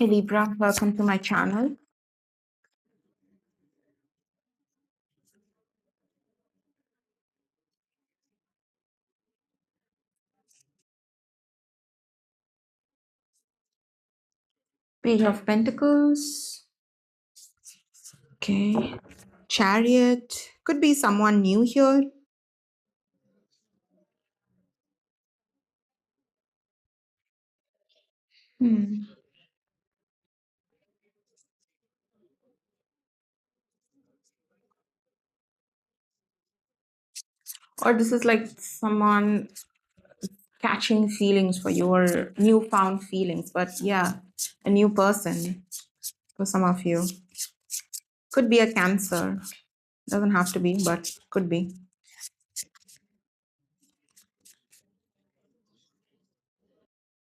Hey Libra, welcome to my channel. Page of Pentacles. Okay. Chariot. Could be someone new here. Hmm. Or this is like someone catching feelings for your newfound feelings. But yeah, a new person for some of you. Could be a Cancer. Doesn't have to be, but could be.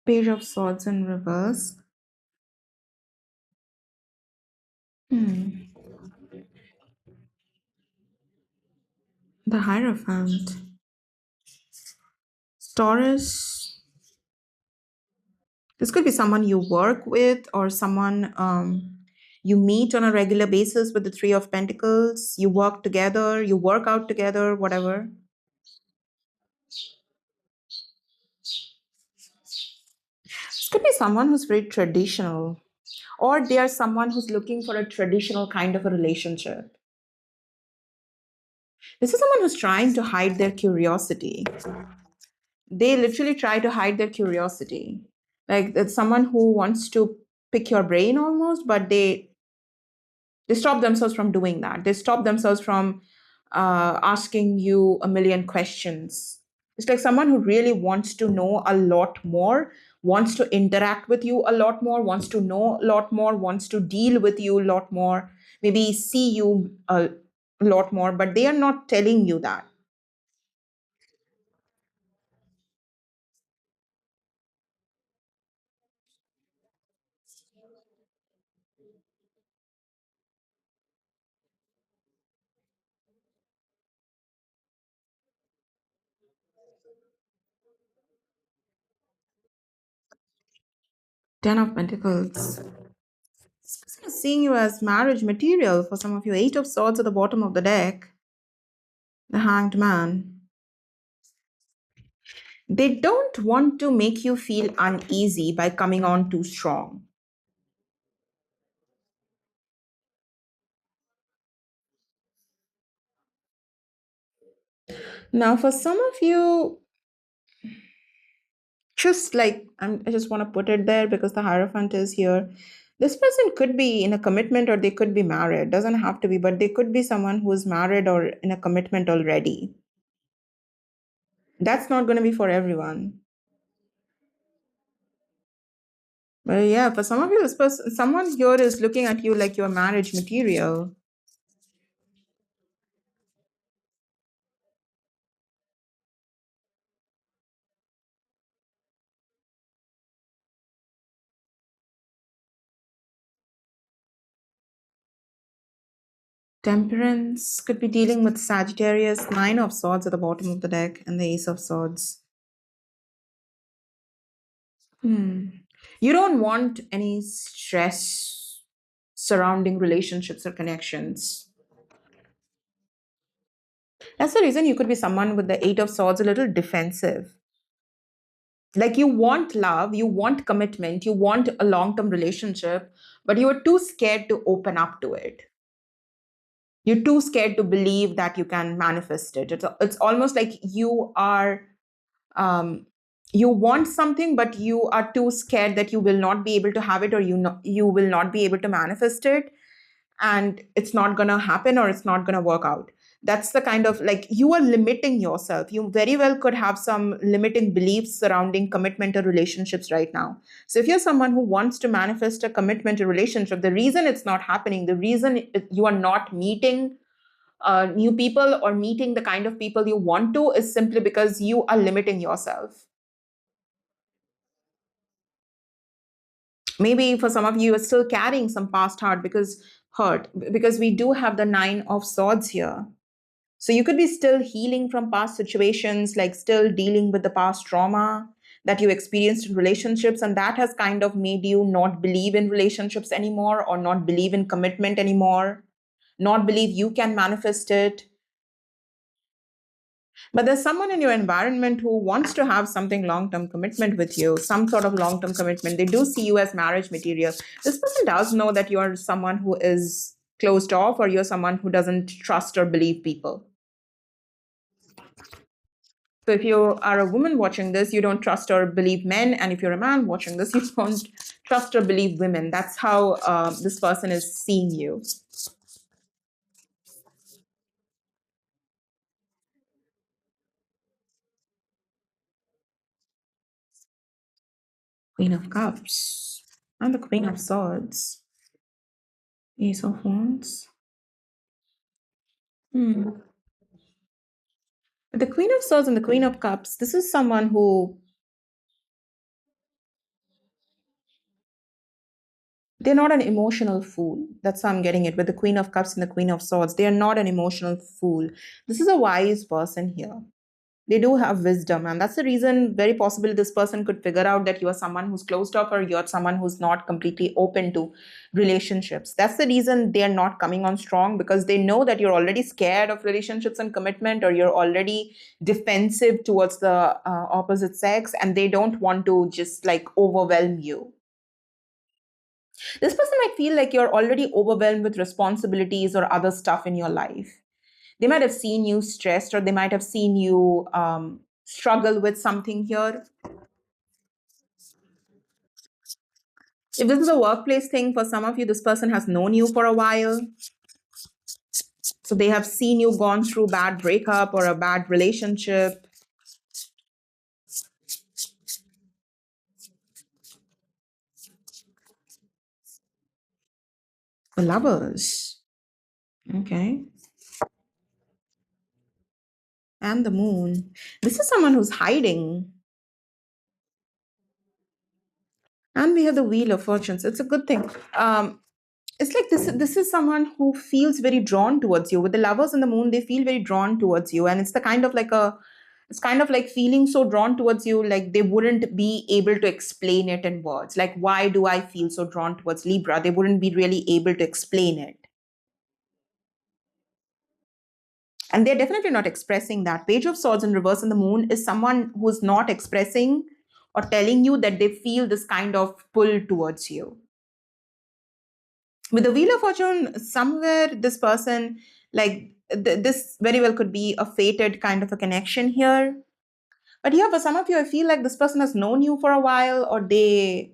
Page of Swords in reverse. Hmm. The Hierophant. Taurus. This could be someone you work with or someone you meet on a regular basis with the Three of Pentacles. You work together, you work out together, whatever. This could be someone who's very traditional, or they are someone who's looking for a traditional kind of a relationship. This is someone who's trying to hide their curiosity. They literally try to hide their curiosity. Like it's someone who wants to pick your brain almost, but they stop themselves from doing that. They stop themselves from asking you a million questions. It's like someone who really wants to know a lot more, wants to interact with you a lot more, wants to know a lot more, wants to deal with you a lot more, maybe see you a lot more, but they are not telling you that. 10 of Pentacles. This person is seeing you as marriage material for some of you. 8 of Swords at the bottom of the deck. The Hanged Man. They don't want to make you feel uneasy by coming on too strong. Now, for some of you, just like I just want to put it there because the Hierophant is here. This person could be in a commitment or they could be married. Doesn't have to be, but they could be someone who is married or in a commitment already. That's not going to be for everyone. But yeah, for some of you, this person, someone here is looking at you like you're marriage material. Temperance could be dealing with Sagittarius, 9 of Swords at the bottom of the deck, and the Ace of Swords. Hmm. You don't want any stress surrounding relationships or connections. That's the reason you could be someone with the 8 of Swords, a little defensive. Like you want love, you want commitment, you want a long term relationship, but you are too scared to open up to it. You're too scared to believe that you can manifest it. It's almost like you are um, you want something but you are too scared that you will not be able to have it, or you will not be able to manifest it, and it's not going to happen or it's not going to work out. That's the kind of, like, you are limiting yourself. You very well could have some limiting beliefs surrounding commitment or relationships right now. So if you're someone who wants to manifest a commitment or relationship, the reason it's not happening, the reason you are not meeting new people or meeting the kind of people you want to, is simply because you are limiting yourself. Maybe for some of you, you're still carrying some past hurt because we do have the 9 of Swords here. So you could be still healing from past situations, like still dealing with the past trauma. that you experienced in relationships, and that has kind of made you not believe in relationships anymore, or not believe in commitment anymore, not believe you can manifest it. But there's someone in your environment who wants to have something long term commitment with you, some sort of long term commitment. They do see you as marriage material. This person does know that you're someone who is closed off, or you're someone who doesn't trust or believe people. So if you are a woman watching this, you don't trust or believe men. And if you're a man watching this, you don't trust or believe women. That's how this person is seeing you. Queen of Cups and the Queen of Swords. Ace of Wands. Hmm. The Queen of Swords and the Queen of Cups, this is someone who, they're not an emotional fool. That's how I'm getting it with the Queen of Cups and the Queen of Swords. They are not an emotional fool. This is a wise person here. They do have wisdom, and that's the reason very possibly this person could figure out that you are someone who's closed off, or you're someone who's not completely open to relationships. That's the reason they are not coming on strong, because they know that you're already scared of relationships and commitment, or you're already defensive towards the opposite sex, and they don't want to just like overwhelm you. This person might feel like you're already overwhelmed with responsibilities or other stuff in your life. They might have seen you stressed, or they might have seen you struggle with something here. If this is a workplace thing, for some of you, this person has known you for a while. So they have seen you gone through bad breakup or a bad relationship. The Lovers. Okay. And the Moon. This is someone who's hiding. And we have the Wheel of Fortunes. It's a good thing. It's like this is someone who feels very drawn towards you. With the Lovers and the Moon, they feel very drawn towards you, and it's the kind of like a, it's kind of like feeling so drawn towards you, like they wouldn't be able to explain it in words. Like, why do I feel so drawn towards Libra? They wouldn't be really able to explain it, and they're definitely not expressing that. Page of Swords in reverse in the Moon is someone who's not expressing or telling you that they feel this kind of pull towards you. With the Wheel of Fortune, somewhere this person, like this very well could be a fated kind of a connection here. But yeah, for some of you, I feel like this person has known you for a while, or they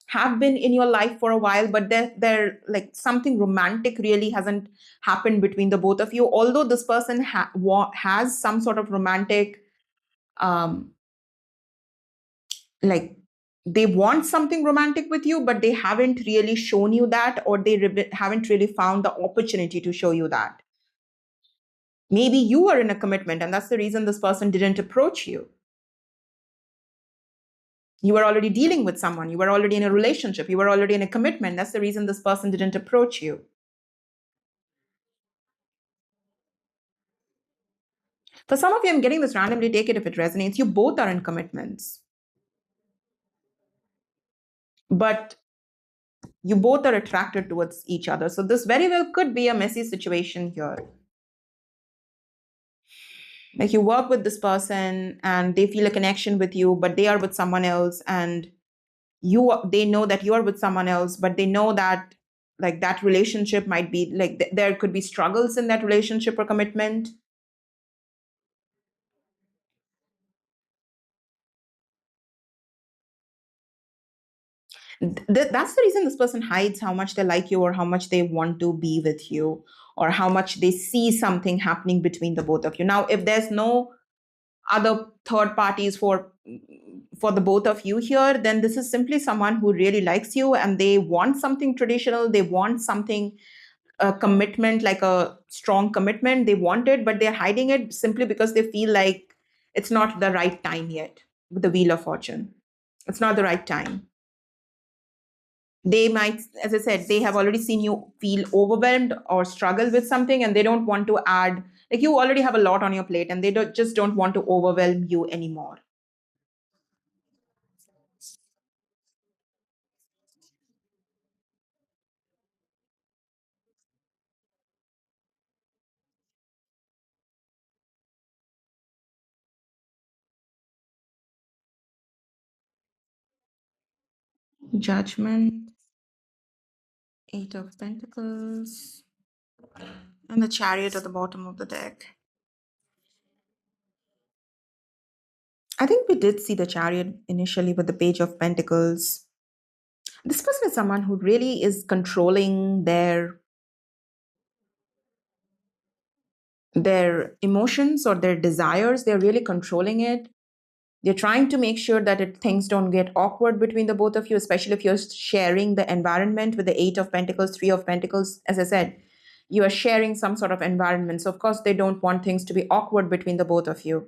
have been in your life for a while, but they're like something romantic really hasn't happened between the both of you. Although this person has some sort of romantic, um, like they want something romantic with you, but they haven't really shown you that, or they haven't really found the opportunity to show you that. Maybe you are in a commitment, and that's the reason this person didn't approach you. You were already dealing with someone, you were already in a relationship, you were already in a commitment. That's the reason this person didn't approach you. For some of you, I'm getting this randomly, take it if it resonates. You both are in commitments, but you both are attracted towards each other. So this very well could be a messy situation here. Like you work with this person and they feel a connection with you, but they are with someone else, and they know that you are with someone else, but they know that like that relationship might be like there could be struggles in that relationship or commitment. That's the reason this person hides how much they like you, or how much they want to be with you, or how much they see something happening between the both of you. Now, if there's no other third parties for the both of you here, then this is simply someone who really likes you, and they want something traditional. They want something, a commitment, like a strong commitment. They want it, but they're hiding it simply because they feel like it's not the right time yet. With the Wheel of Fortune, it's not the right time. They might, as I said, they have already seen you feel overwhelmed or struggle with something, and they don't want to add, like you already have a lot on your plate, and they just don't want to overwhelm you anymore. Judgment, Eight of Pentacles, and the Chariot at the bottom of the deck. I think we did see the Chariot initially with the Page of Pentacles. This person is someone who really is controlling their emotions or their desires. They're really controlling it. They're trying to make sure that things don't get awkward between the both of you, especially if you're sharing the environment with the Eight of Pentacles, Three of Pentacles. As I said, you are sharing some sort of environment. So, of course, they don't want things to be awkward between the both of you.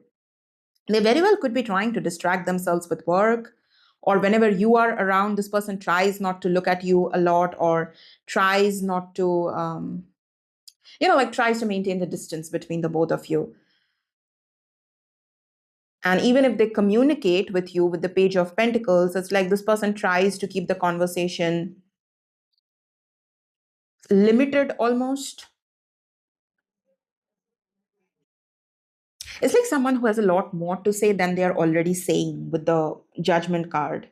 They very well could be trying to distract themselves with work, or whenever you are around, this person tries not to look at you a lot, or tries not to, like tries to maintain the distance between the both of you. And even if they communicate with you with the Page of Pentacles, it's like this person tries to keep the conversation limited almost. It's like someone who has a lot more to say than they're already saying with the Judgment card.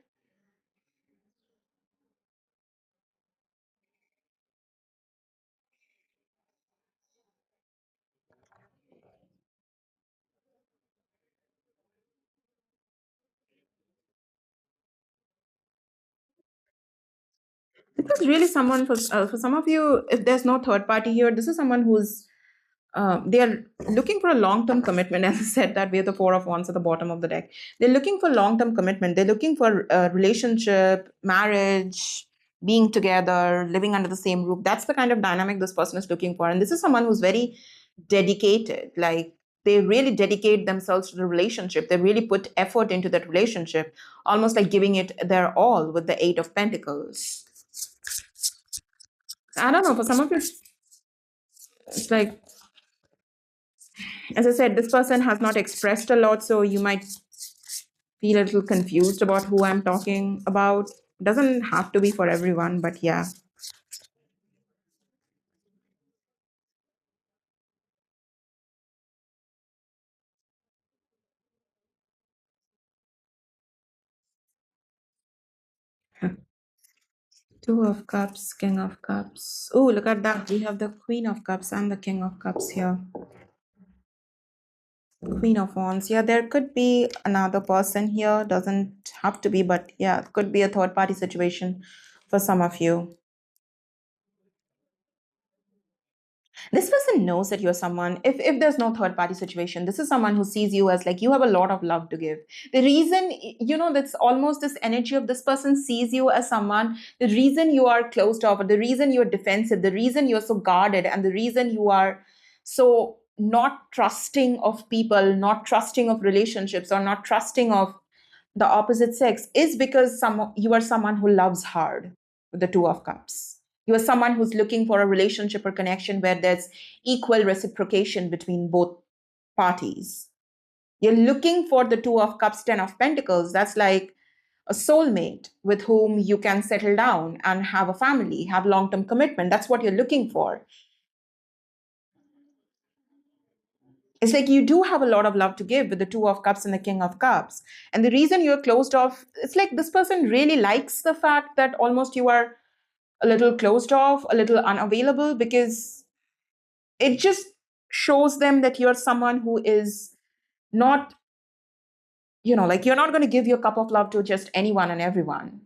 This is really someone for some of you. If there's no third party here, this is someone who's they are looking for a long-term commitment. As I said, that we have the Four of Wands at the bottom of the deck. They're looking for long-term commitment. They're looking for a relationship, marriage, being together, living under the same roof. That's the kind of dynamic this person is looking for. And this is someone who's very dedicated. Like they really dedicate themselves to the relationship. They really put effort into that relationship, almost like giving it their all with the Eight of Pentacles. I don't know. For some of you, it's like, as I said, this person has not expressed a lot, so you might feel a little confused about who I'm talking about. Doesn't have to be for everyone, but yeah. Two of Cups, King of Cups. Oh, look at that. We have the Queen of Cups and the King of Cups here. Queen of Wands. Yeah, there could be another person here. Doesn't have to be, but yeah, it could be a third party situation for some of you. This person knows that you're someone, if there's no third party situation, this is someone who sees you as like you have a lot of love to give. The reason, that's almost this energy of this person sees you as someone, the reason you are closed off, or the reason you're defensive, the reason you're so guarded, and the reason you are so not trusting of people, not trusting of relationships, or not trusting of the opposite sex is because you are someone who loves hard with the Two of Cups. You are someone who's looking for a relationship or connection where there's equal reciprocation between both parties. You're looking for the Two of Cups, Ten of Pentacles. That's like a soulmate with whom you can settle down and have a family, have long term commitment. That's what you're looking for. It's like you do have a lot of love to give with the Two of Cups and the King of Cups. And the reason you're closed off, it's like this person really likes the fact that almost you are a little closed off, a little unavailable, because it just shows them that you're someone who is not, like you're not going to give your cup of love to just anyone and everyone.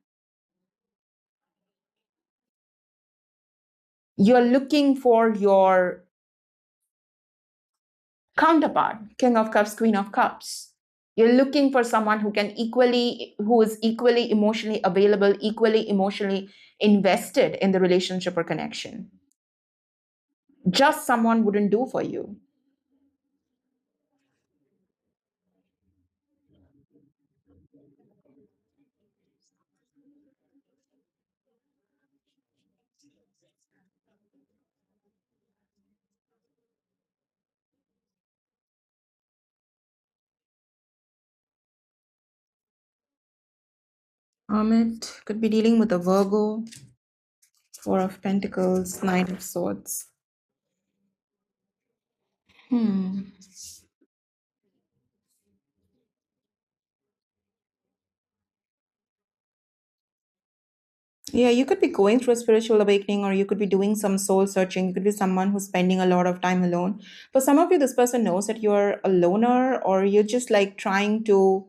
You're looking for your counterpart, King of Cups, Queen of Cups. You're looking for someone who is equally emotionally available, equally emotionally invested in the relationship or connection. Just someone wouldn't do for you. Amit could be dealing with a Virgo, Four of Pentacles, Nine of Swords. Hmm. Yeah, you could be going through a spiritual awakening, or you could be doing some soul searching. You could be someone who's spending a lot of time alone. For some of you, this person knows that you're a loner, or you're just like trying to,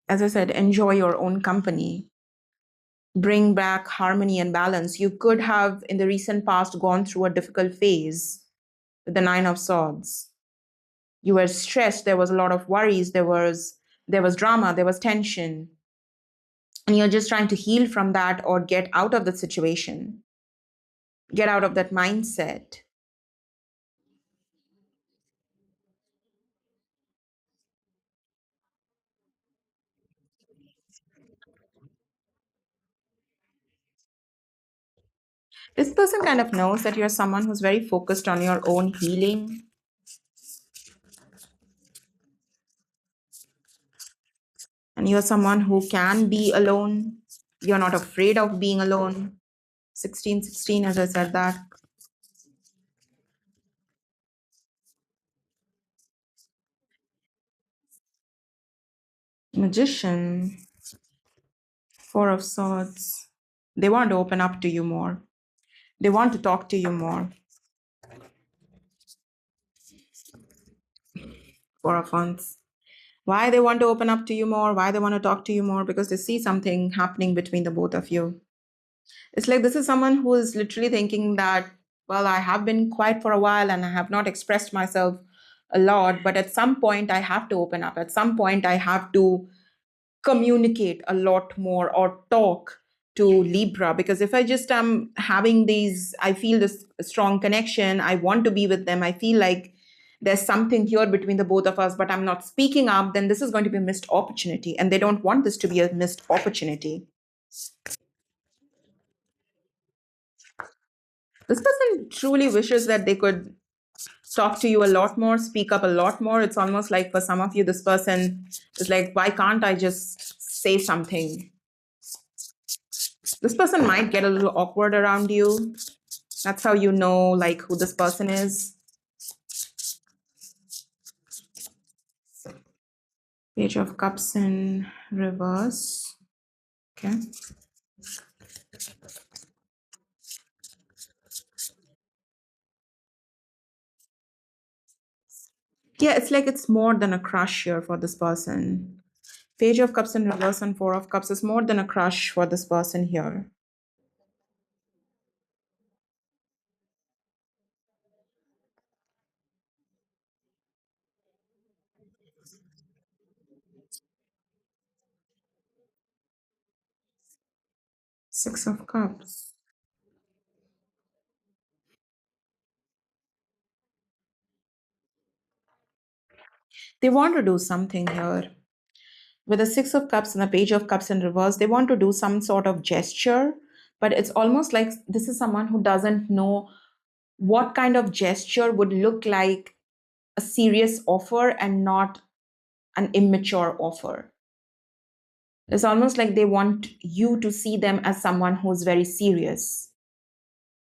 as I said, enjoy your own company, bring back harmony and balance. You could have, in the recent past, gone through a difficult phase with the Nine of Swords. You were stressed. There was a lot of worries. There was drama. There was tension, and you're just trying to heal from that or get out of the situation, get out of that mindset. This person kind of knows that you're someone who's very focused on your own healing, and you're someone who can be alone. You're not afraid of being alone. 1616, as I said that. Magician, Four of Swords. They want to open up to you more. They want to talk to you more. Four of Wands. Why they want to open up to you more? Why they want to talk to you more? Because they see something happening between the both of you. It's like this is someone who is literally thinking that, well, I have been quiet for a while and I have not expressed myself a lot, but at some point I have to open up. At some point I have to communicate a lot more or talk to Libra, because if I just am having these, I feel this strong connection, I want to be with them, I feel like there's something here between the both of us, but I'm not speaking up, then this is going to be a missed opportunity. And they don't want this to be a missed opportunity. This person truly wishes that they could talk to you a lot more, speak up a lot more. It's almost like for some of you, this person is like, why can't I just say something? This person might get a little awkward around you. That's how you know like who this person is. Page of Cups in reverse. Okay. Yeah, it's like it's more than a crush here for this person. Page of Cups in reverse and Four of Cups is more than a crush for this person here. Six of Cups. They want to do something here. With the Six of Cups and the Page of Cups in reverse, they want to do some sort of gesture, but it's almost like this is someone who doesn't know what kind of gesture would look like a serious offer and not an immature offer. It's almost like they want you to see them as someone who's very serious.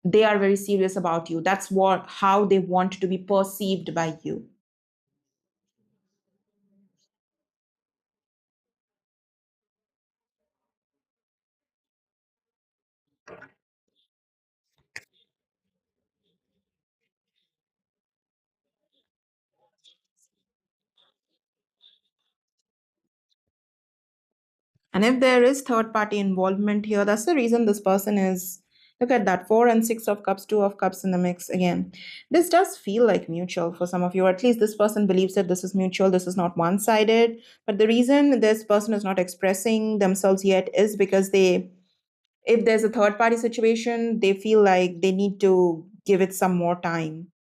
They are very serious about you. That's what how they want to be perceived by you. And if there is third party involvement here, that's the reason this person is. Look at that, Four and Six of Cups, Two of Cups in the mix again. This does feel like mutual for some of you, or at least this person believes that this is mutual, this is not one sided. But the reason this person is not expressing themselves yet is because they, if there's a third party situation, they feel like they need to give it some more time.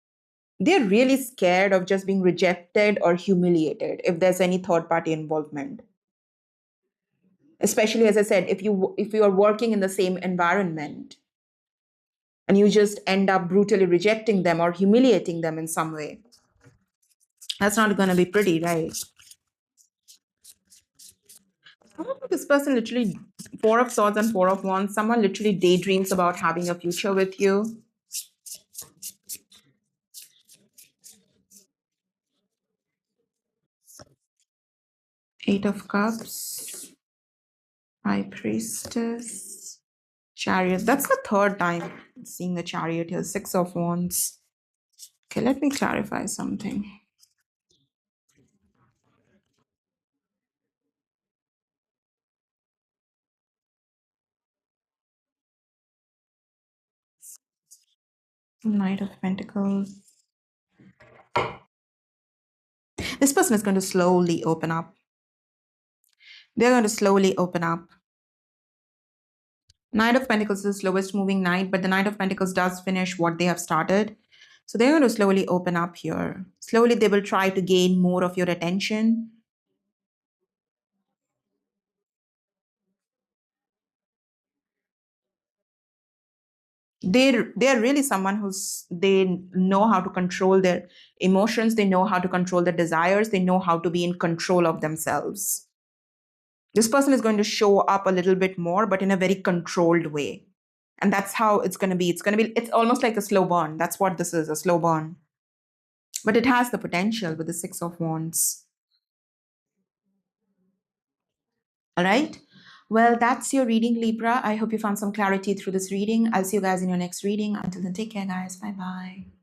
They're really scared of just being rejected or humiliated if there's any third party involvement, especially as I said, if you are working in the same environment and you just end up brutally rejecting them or humiliating them in some way. That's not going to be pretty, right? This person literally, Four of Swords and Four of Wands, someone literally daydreams about having a future with you. Eight of Cups. High Priestess. Chariot. That's the third time seeing the Chariot here. Six of Wands. Okay, let me clarify something. Knight of Pentacles. This person is going to slowly open up. They're going to slowly open up. Knight of Pentacles is the slowest moving knight, but the Knight of Pentacles does finish what they have started. So they're going to slowly open up here. Slowly, they will try to gain more of your attention. They're really someone they know how to control their emotions. They know how to control their desires. They know how to be in control of themselves. This person is going to show up a little bit more, but in a very controlled way. And that's how it's going to be. It's almost like a slow burn. That's what this is, a slow burn. But it has the potential with the Six of Wands. All right. Well, that's your reading, Libra. I hope you found some clarity through this reading. I'll see you guys in your next reading. Until then, take care, guys. Bye bye.